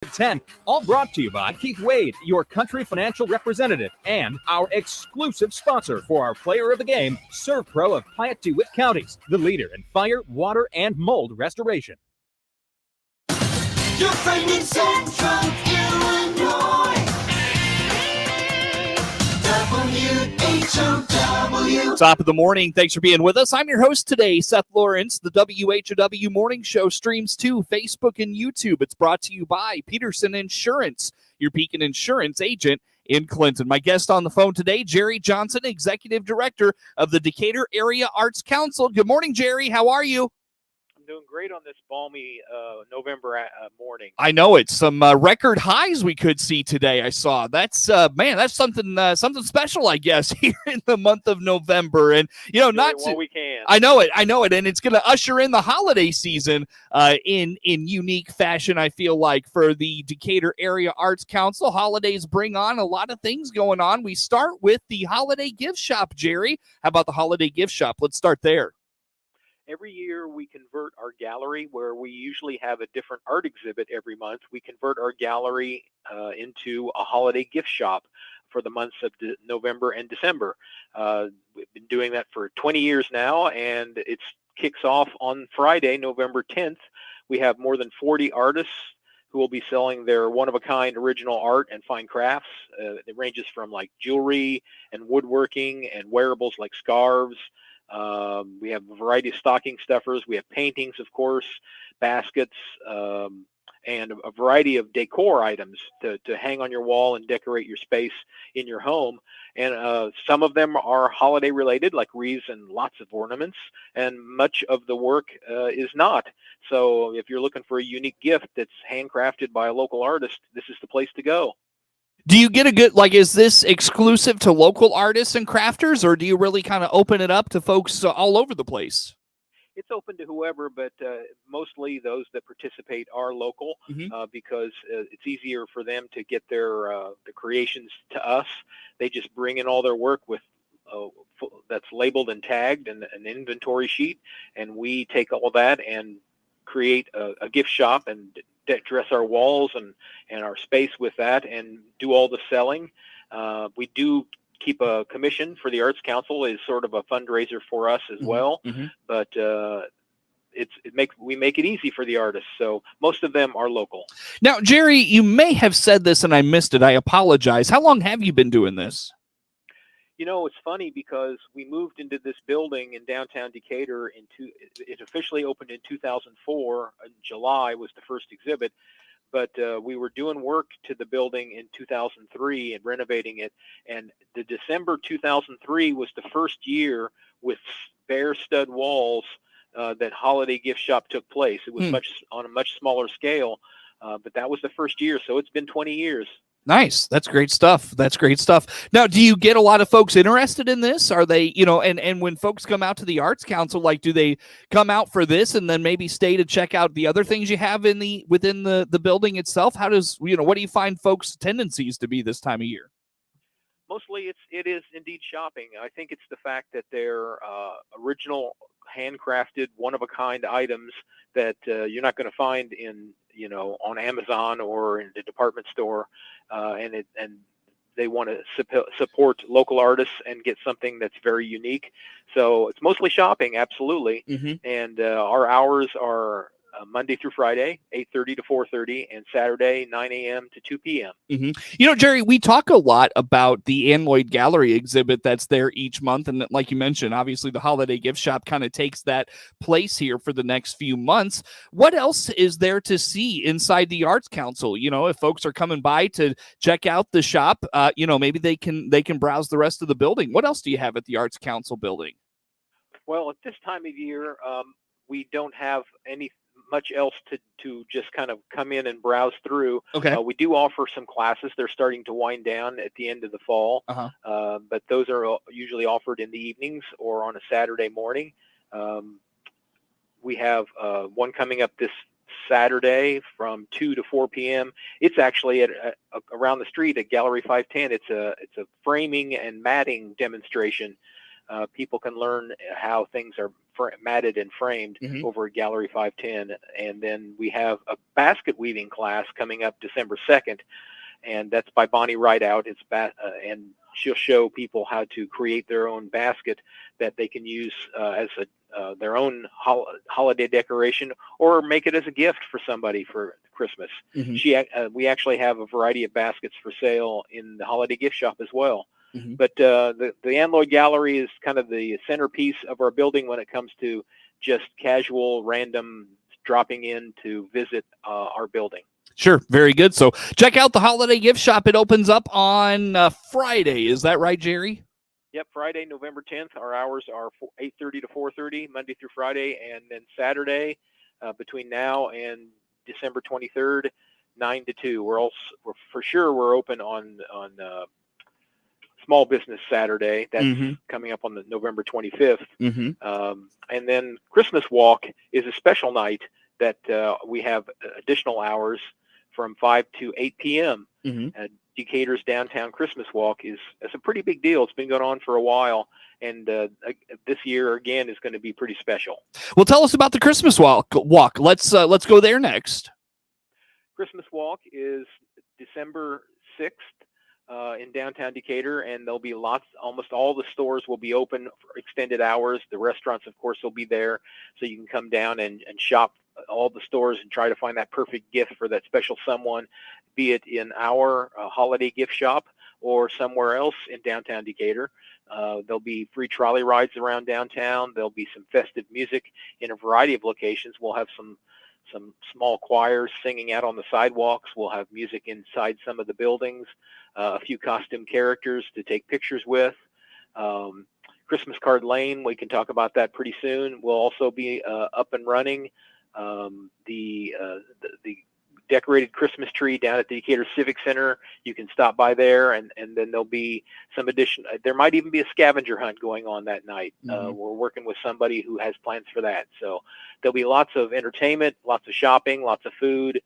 10, all brought to you by Keith Wade, your country financial representative, and our exclusive sponsor for our player of the game, ServPro of Piatt DeWitt Counties, the leader in fire, water, and mold restoration. Your friend in Central Illinois, WHOW. Top of the morning. Thanks for being with us. I'm your host today, Seth Lawrence. The WHOW Morning Show streams to Facebook and YouTube. It's brought to you by Peterson Insurance, your Pekin Insurance agent in Clinton. My guest on the phone today, Jerry Johnson, Executive Director of the Decatur Area Arts Council. Good morning, Jerry. How are you? Doing great on this balmy November morning. I know it's some record highs we could see today. I saw that's that's something special, I guess, here in the month of November. And not while we can. I know it, and it's going to usher in the holiday season in unique fashion. I feel like for the Decatur Area Arts Council, holidays bring on a lot of things going on. We start with the Holiday Gift Shoppe, Jerry. How about the Holiday Gift Shoppe? Let's start there. Every year we convert our gallery, where we usually have a different art exhibit every month. We convert our gallery into a holiday gift shop for the months of November and December. We've been doing that for 20 years now, and it kicks off on Friday, November 10th. We have more than 40 artists who will be selling their one-of-a-kind original art and fine crafts. It ranges from like jewelry and woodworking and wearables like scarves. We have a variety of stocking stuffers. We have paintings, of course, baskets, and a variety of decor items to hang on your wall and decorate your space in your home. And some of them are holiday related, like wreaths and lots of ornaments, and much of the work is not. So if you're looking for a unique gift that's handcrafted by a local artist, this is the place to go. Do you get a good, is this exclusive to local artists and crafters, or do you really kind of open it up to folks all over the place? It's open to whoever, but mostly those that participate are local, because it's easier for them to get their the creations to us. They just bring in all their work with that's labeled and tagged and an inventory sheet, and we take all that and create a gift shop and dress our walls and our space with that and do all the selling. We do keep a commission for the Arts Council as sort of a fundraiser for us as well, but we make it easy for the artists, so most of them are local. Now, Jerry, you may have said this and I missed it. I apologize. How long have you been doing this? It's funny because we moved into this building in downtown Decatur it officially opened in 2004. In July was the first exhibit, but we were doing work to the building in 2003 and renovating it. And the December 2003 was the first year with bare stud walls that Holiday Gift Shoppe took place. It was on a much smaller scale, but that was the first year. So it's been 20 years. Nice. That's great stuff. Now, do you get a lot of folks interested in this? Are they, and when folks come out to the Arts Council, do they come out for this and then maybe stay to check out the other things you have within the building itself? How does, what do you find folks' tendencies to be this time of year? Mostly it is indeed shopping. I think it's the fact that they're original, handcrafted, one-of-a-kind items that you're not going to find on Amazon or in the department store, and they want to support local artists and get something that's very unique. So it's mostly shopping, absolutely. And our hours are Monday through Friday, 8:30 to 4:30, and Saturday, 9 a.m. to 2 p.m. Jerry, we talk a lot about the Ann Lloyd Gallery exhibit that's there each month. And like you mentioned, obviously the Holiday Gift Shoppe kind of takes that place here for the next few months. What else is there to see inside the Arts Council? If folks are coming by to check out the shop, maybe they can browse the rest of the building. What else do you have at the Arts Council building? Well, at this time of year, we don't have much else to just kind of come in and browse through. Okay. We do offer some classes. They're starting to wind down at the end of the fall, but those are usually offered in the evenings or on a Saturday morning. We have one coming up this Saturday from 2 to 4 p.m. It's actually at around the street at Gallery 510. It's a framing and matting demonstration. People can learn how things are matted and framed Mhm. over at Gallery 510. And then we have a basket weaving class coming up December 2nd, and that's by Bonnie Rideout. And she'll show people how to create their own basket that they can use as their own holiday decoration, or make it as a gift for somebody for Christmas. Mhm. We actually have a variety of baskets for sale in the Holiday Gift Shop as well. Mhm. But the Ann Lloyd Gallery is kind of the centerpiece of our building when it comes to just casual, random dropping in to visit our building. Sure, very good. So check out the Holiday Gift Shop. It opens up on Friday. Is that right, Jerry? Yep, Friday, November 10th. Our hours are 8:30 to 4:30, Monday through Friday, and then Saturday between now and December 23rd, 9 to 2. We're open on Small Business Saturday. That's Mhm. coming up on the November 25th. Mhm. And then Christmas Walk is a special night that we have additional hours from 5 to 8 p.m. Mhm. Decatur's downtown Christmas Walk is a pretty big deal. It's been going on for a while, and this year again is going to be pretty special. Well, tell us about the Christmas walk. Let's go there next. Christmas Walk is December 6th in downtown Decatur, and there'll be almost all the stores will be open for extended hours. The restaurants, of course, will be there, so you can come down and shop all the stores and try to find that perfect gift for that special someone, be it in our Holiday Gift Shop or somewhere else in downtown Decatur. There'll be free trolley rides around downtown. There'll be some festive music in a variety of locations. We'll have some small choirs singing out on the sidewalks. We'll have music inside some of the buildings, a few costume characters to take pictures with. Christmas Card Lane, we can talk about that pretty soon. We'll also be up and running. The decorated Christmas tree down at the Decatur Civic Center. You can stop by there, and then there'll be some there might even be a scavenger hunt going on that night. Mhm. We're working with somebody who has plans for that. So there'll be lots of entertainment, lots of shopping, lots of food.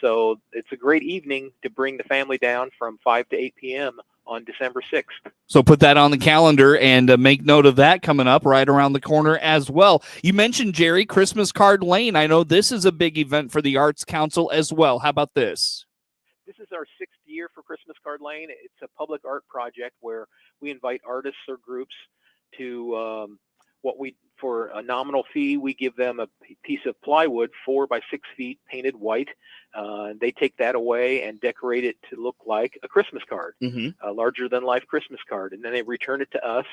So it's a great evening to bring the family down from 5 to 8 p.m. on December 6th. So put that on the calendar and make note of that coming up right around the corner as well. You mentioned, Jerry, Christmas Card Lane. I know this is a big event for the Arts Council as well. How about this? This is our 6th year for Christmas Card Lane. It's a public art project where we invite artists or groups to for a nominal fee, we give them a piece of plywood 4 by 6 feet painted white. They take that away and decorate it to look like a Christmas card, a larger than life Christmas card. And then they return it to us,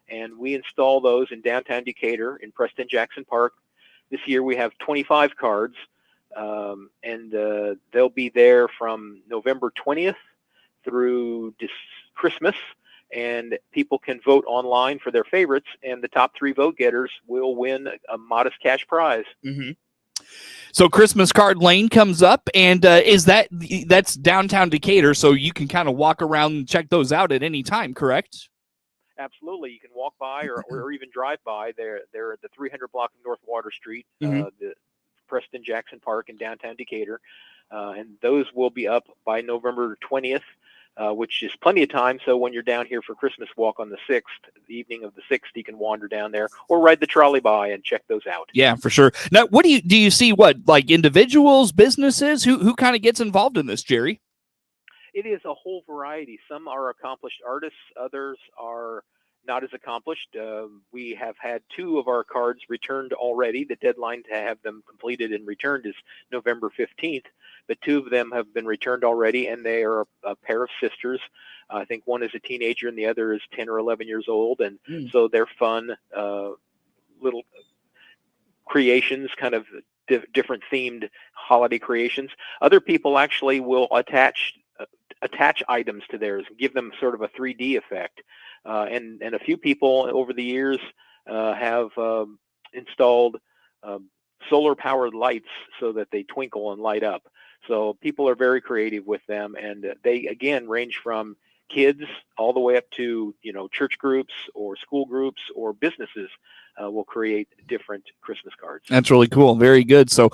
and we install those in downtown Decatur in Preston Jackson Park. This year we have 25 cards, and they'll be there from November 20th through Christmas. And people can vote online for their favorites, and the top 3 vote getters will win a modest cash prize. So Christmas Card Lane comes up, and that's downtown Decatur, so you can kind of walk around and check those out at any time, correct? Absolutely. You can walk by or even drive by. They're at the 300 block of North Water Street, the Preston Jackson Park in downtown Decatur, and those will be up by November 20th. Which is plenty of time. So when you're down here for Christmas Walk on the 6th, the evening of the 6th, you can wander down there or ride the trolley by and check those out. Yeah, for sure. Now, what do you see? What, like individuals, businesses? Who kind of gets involved in this, Jerry? It is a whole variety. Some are accomplished artists. Others are not as accomplished. We have had 2 of our cards returned already. The deadline to have them completed and returned is November 15th. But 2 of them have been returned already, and they are a pair of sisters. I think one is a teenager and the other is 10 or 11 years old. And so they're fun little creations, kind of different themed holiday creations. Other people actually will attach items to theirs and give them sort of a 3D effect. And a few people over the years have installed solar powered lights so that they twinkle and light up. So people are very creative with them, and they again range from kids all the way up to church groups or school groups or businesses will create different Christmas cards. That's really cool. Very good. So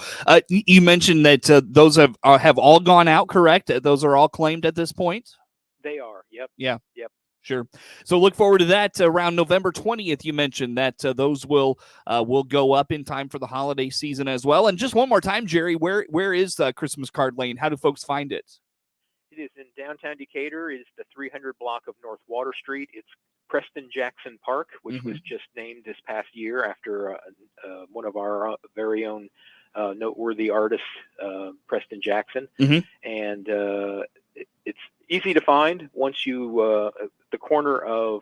you mentioned that those have all gone out, correct? Those are all claimed at this point? They are. Yep. Yeah. Yep. Sure. So look forward to that around November 20th. You mentioned that those will go up in time for the holiday season as well. And just one more time, Jerry, where is Christmas Card Lane? How do folks find it? It is in downtown Decatur. It is the 300 block of North Water Street. It's Preston Jackson Park, which was just named this past year after one of our very own noteworthy artists, Preston Jackson. And it's easy to find once you the corner of,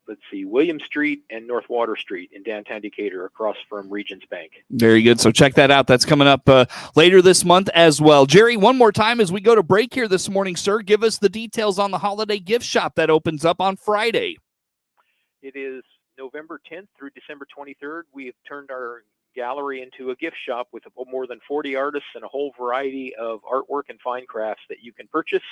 let's see, William Street and North Water Street in downtown Decatur, across from Regions Bank. Very good. So check that out. That's coming up later this month as well. Jerry, one more time as we go to break here this morning, sir, give us the details on the Holiday Gift Shop that opens up on Friday. It is November 10th through December 23rd. We have turned our gallery into a gift shop with more than 40 artists and a whole variety of artwork and fine crafts that you can purchase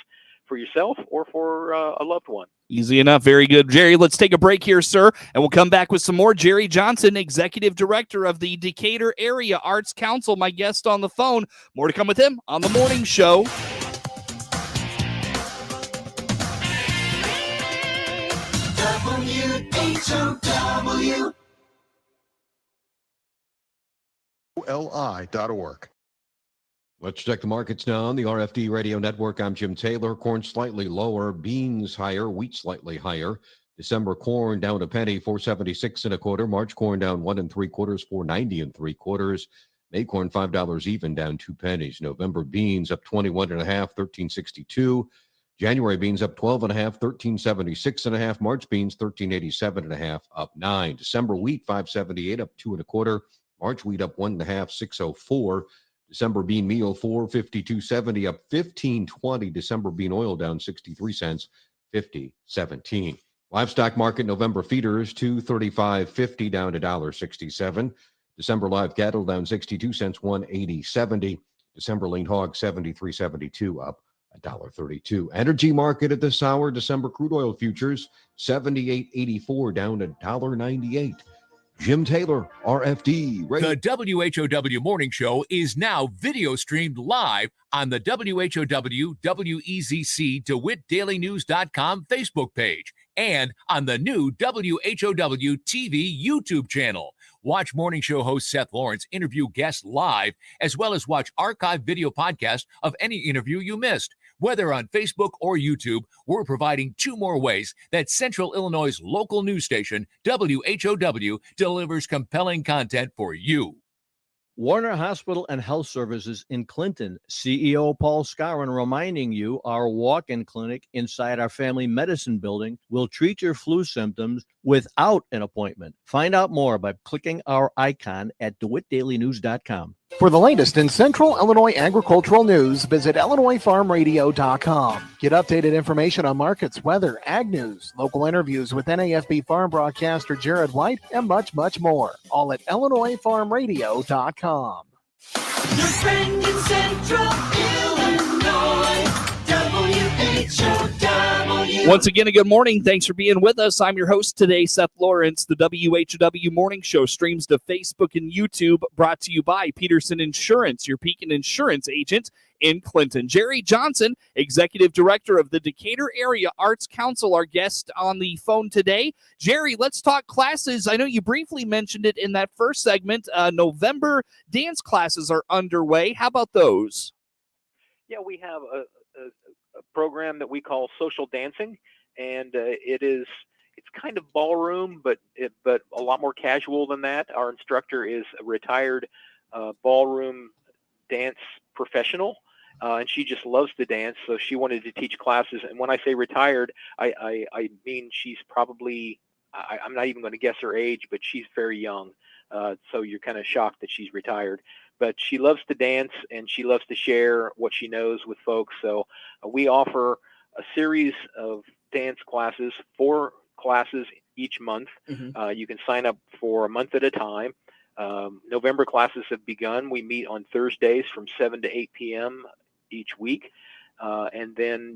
for yourself or for a loved one. Easy enough. Very good. Jerry, let's take a break here, sir, and we'll come back with some more. Jerry Johnson, Executive Director of the Decatur Area Arts Council, my guest on the phone. More to come with him on The Morning Show. WHOW. li.org. Let's check the markets now on the RFD Radio Network. I'm Jim Taylor. Corn slightly lower, beans higher, wheat slightly higher. December corn down a penny, 476 1/4. March corn down 1 3/4, 490 3/4. May corn $5 even, down 2 pennies. November beans up 21 1/2, 1362. January beans up 12 1/2, 1376 1/2. March beans 1387 1/2, up 9. December wheat 578, up 2 1/4. March wheat up 1 1/2, 604. December bean meal 452.70, up 15.20. December bean oil down 63 cents, 50.17. Livestock market November feeders 235.50, down $1.67. December live cattle down 62 cents, 180.70. December lean hog 73.72, up $1.32. Energy market at this hour, December crude oil futures 78.84, down $1.98. Jim Taylor, RFD Radio. The WHOW Morning Show is now video streamed live on the WHOW WEZC DeWittDailyNews.com Facebook page and on the new WHOW TV YouTube channel. Watch Morning Show host Seth Lawrence interview guests live, as well as watch archived video podcasts of any interview you missed. Whether on Facebook or YouTube, we're providing 2 more ways that Central Illinois' local news station, WHOW, delivers compelling content for you. Warner Hospital and Health Services in Clinton, CEO Paul Scarron reminding you our walk-in clinic inside our family medicine building will treat your flu symptoms without an appointment. Find out more by clicking our icon at DeWittDailyNews.com. For the latest in Central Illinois agricultural news, visit IllinoisFarmRadio.com. Get updated information on markets, weather, ag news, local interviews with NAFB farm broadcaster Jared White, and much, much more. All at IllinoisFarmRadio.com. Your friend in Central Illinois, WHOW. Once again, a good morning. Thanks for being with us. I'm your host today, Seth Lawrence. The WHOW Morning Show streams to Facebook and YouTube, brought to you by Peterson Insurance, your Pekin Insurance agent in Clinton. Jerry Johnson, Executive Director of the Decatur Area Arts Council, our guest on the phone today. Jerry, let's talk classes. I know you briefly mentioned it in that first segment. November dance classes are underway. How about those? Yeah, we have a program that we call social dancing, and it's kind of ballroom, but a lot more casual than that. Our instructor is a retired ballroom dance professional, and she just loves to dance, so she wanted to teach classes. And when I say retired, I mean she's probably, I'm not even going to guess her age, but she's very young, so you're kind of shocked that she's retired. But she loves to dance, and she loves to share what she knows with folks. So we offer a series of dance classes, 4 classes each month. You can sign up for a month at a time. November classes have begun. We meet on Thursdays from 7 to 8 p.m. each week. And then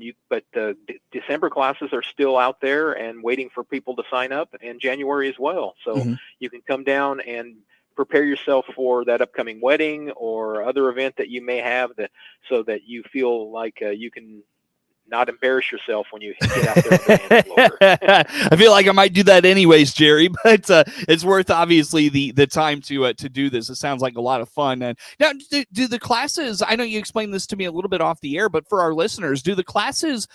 the December classes are still out there and waiting for people to sign up, and January as well. So you can come down and prepare yourself for that upcoming wedding or other event that you may have, so that you feel like you can not embarrass yourself when you get out there on the dance floor. I feel like I might do that anyways, Jerry, but it's worth obviously the time to do this. It sounds like a lot of fun. And now, do the classes? I know you explained this to me a little bit off the air, but for our listeners, do the classes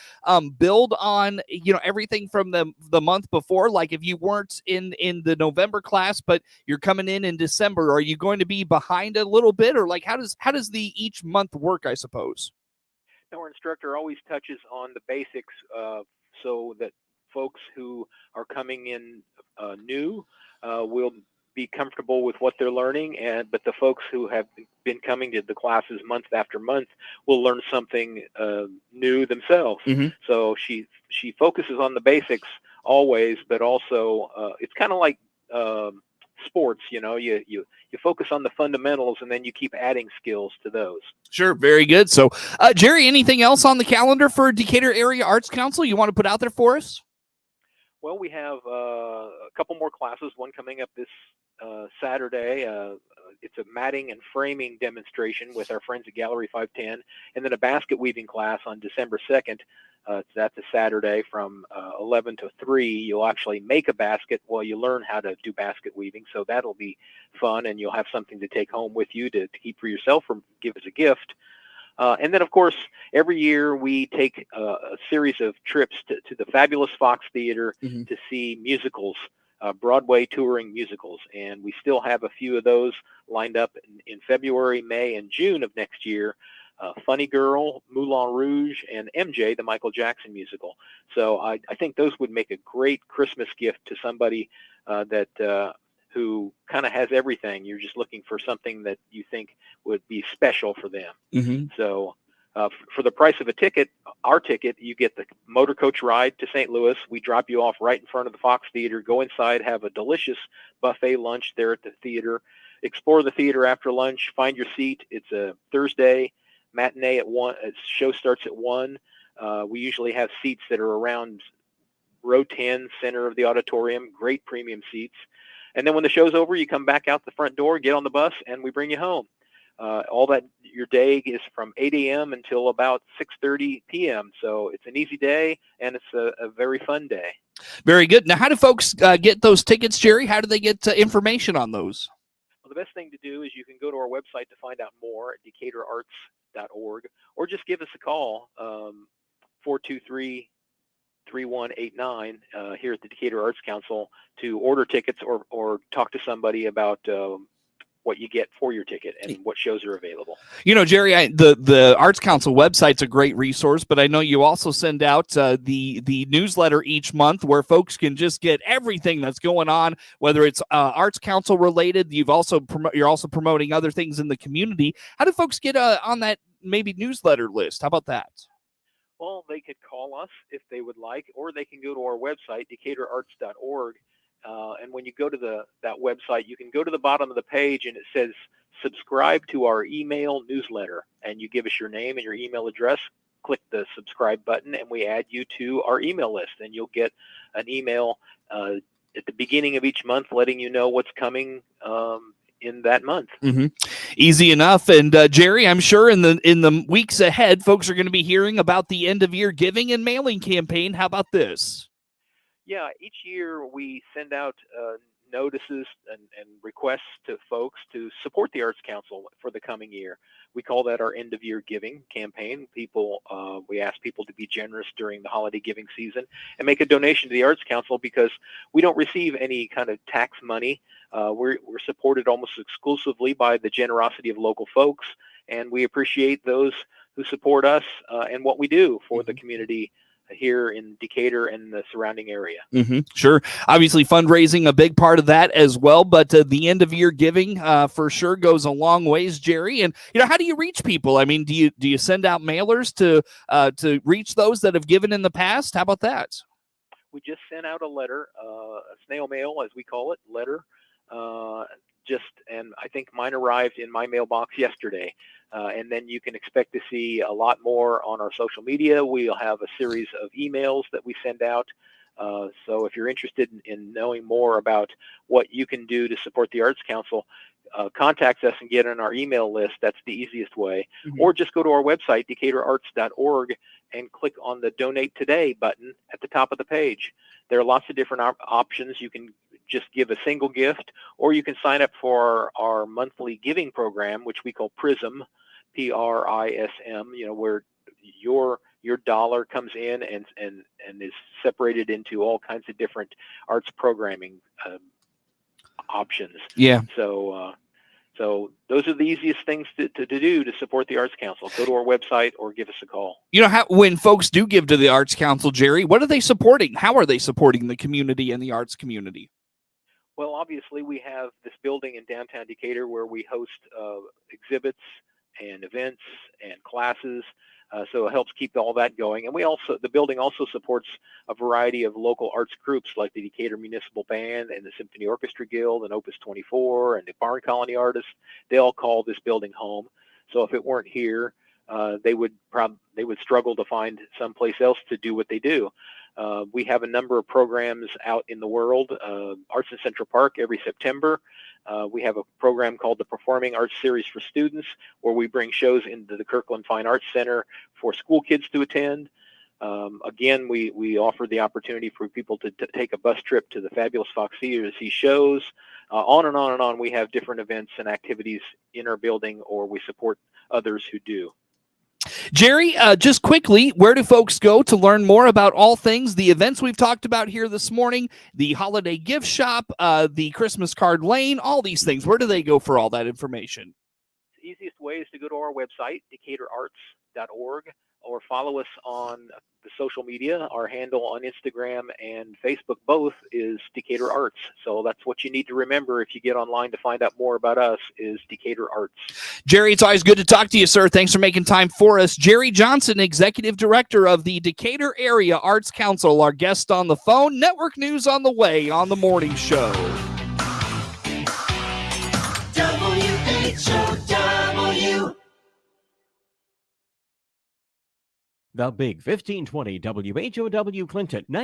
build on everything from the month before? Like if you weren't in the November class, but you're coming in December, are you going to be behind a little bit, or like how does the each month work? I suppose. Our instructor always touches on the basics so that folks who are coming in new will be comfortable with what they're learning, but the folks who have been coming to the classes month after month will learn something new themselves. Mm-hmm. So she focuses on the basics always, but also it's kind of like sports, you focus on the fundamentals and then you keep adding skills to those. Sure. Very good. So, Jerry, anything else on the calendar for Decatur Area Arts Council you want to put out there for us? Well, we have a couple more classes, one coming up this Saturday. It's a matting and framing demonstration with our friends at Gallery 510, and then a basket weaving class on December 2nd. That's a Saturday from 11 to 3. You'll actually make a basket while you learn how to do basket weaving, so that'll be fun, and you'll have something to take home with you to keep for yourself or give as a gift. And then, of course, every year we take a series of trips to the fabulous Fox Theater Mm-hmm. to see musicals, Broadway touring musicals. And we still have a few of those lined up in February, May, and June of next year. Funny Girl, Moulin Rouge, and MJ, the Michael Jackson musical. So I think those would make a great Christmas gift to somebody who kind of has everything. You're just looking for something that you think would be special for them. Mm-hmm. So for the price of our ticket, you get the motor coach ride to St. Louis. We drop you off right in front of the Fox Theater, go inside, have a delicious buffet lunch there at the theater, explore the theater after lunch, find your seat. It's a Thursday matinee at 1. Show starts at 1. We usually have seats that are around row 10, center of the auditorium, great premium seats. And then when the show's over, you come back out the front door, get on the bus, and we bring you home. All that your day is from 8 a.m. until about 6:30 p.m. So it's an easy day, and it's a very fun day. Very good. Now, how do folks get those tickets, Jerry? How do they get information on those? Well, the best thing to do is you can go to our website to find out more at decaturarts.org, or just give us a call, 423-3189 here at the Decatur Arts Council to order tickets or talk to somebody about what you get for your ticket and what shows are available. Jerry, the Arts Council website's a great resource, but I know you also send out the newsletter each month where folks can just get everything that's going on, whether it's Arts Council related. You're also promoting other things in the community. How do folks get on that maybe newsletter list? How about that? Well, they could call us if they would like, or they can go to our website, decaturarts.org. And when you go to that website, you can go to the bottom of the page and it says subscribe to our email newsletter, and you give us your name and your email address, click the subscribe button, and we add you to our email list, and you'll get an email at the beginning of each month letting you know what's coming in that month. Mm-hmm. Easy enough. And Jerry, I'm sure in the weeks ahead, folks are going to be hearing about the end of year giving and mailing campaign. How about this? Yeah, each year we send out notices and requests to folks to support the Arts Council for the coming year. We call that our end of year giving campaign. We ask people to be generous during the holiday giving season and make a donation to the Arts Council because we don't receive any kind of tax money. We're supported almost exclusively by the generosity of local folks, and we appreciate those who support us and what we do for the community here in Decatur and the surrounding area. Mm-hmm. Sure. Obviously, fundraising a big part of that as well, but the end of year giving for sure goes a long ways, Jerry. And how do you reach people? I mean, do you send out mailers to reach those that have given in the past? How about that? We just sent out a letter, a snail mail, as we call it, letter. And I think mine arrived in my mailbox yesterday. And then you can expect to see a lot more on our social media. We'll have a series of emails that we send out. So if you're interested in knowing more about what you can do to support the Arts Council, contact us and get on our email list, that's the easiest way. Mhm. Or just go to our website, decaturarts.org, and click on the Donate Today button at the top of the page. There are lots of different options. You can just give a single gift, or you can sign up for our monthly giving program, which we call PRISM, PRISM, where your dollar comes in and is separated into all kinds of different arts programming options. Yeah. So those are the easiest things to do to support the Arts Council. Go to our website or give us a call. When folks do give to the Arts Council, Jerry, what are they supporting? How are they supporting the community and the arts community? Well, obviously, we have this building in downtown Decatur where we host exhibits and events and classes. So it helps keep all that going. And the building also supports a variety of local arts groups like the Decatur Municipal Band and the Symphony Orchestra Guild and Opus 24 and the Barn Colony Artists. They all call this building home. So if it weren't here, they would struggle to find someplace else to do what they do. We have a number of programs out in the world. Arts in Central Park every September. We have a program called the Performing Arts Series for Students, where we bring shows into the Kirkland Fine Arts Center for school kids to attend. Again, we offer the opportunity for people to take a bus trip to the Fabulous Fox Theater to see shows. On and on and on. We have different events and activities in our building, or we support others who do. Jerry, just quickly, where do folks go to learn more about all things, the events we've talked about here this morning, the Holiday Gift Shop, the Christmas Card Lane, all these things? Where do they go for all that information? The easiest way is to go to our website, decaturarts.org, or follow us on the social media. Our handle on Instagram and Facebook both is Decatur Arts. So that's what you need to remember if you get online to find out more about us, is Decatur Arts. Jerry, it's always good to talk to you, sir. Thanks for making time for us. Jerry Johnson, Executive Director of the Decatur Area Arts Council, our guest on the phone. Network news on the way on the morning show. WHOW. The Big 1520 WHOW Clinton 90.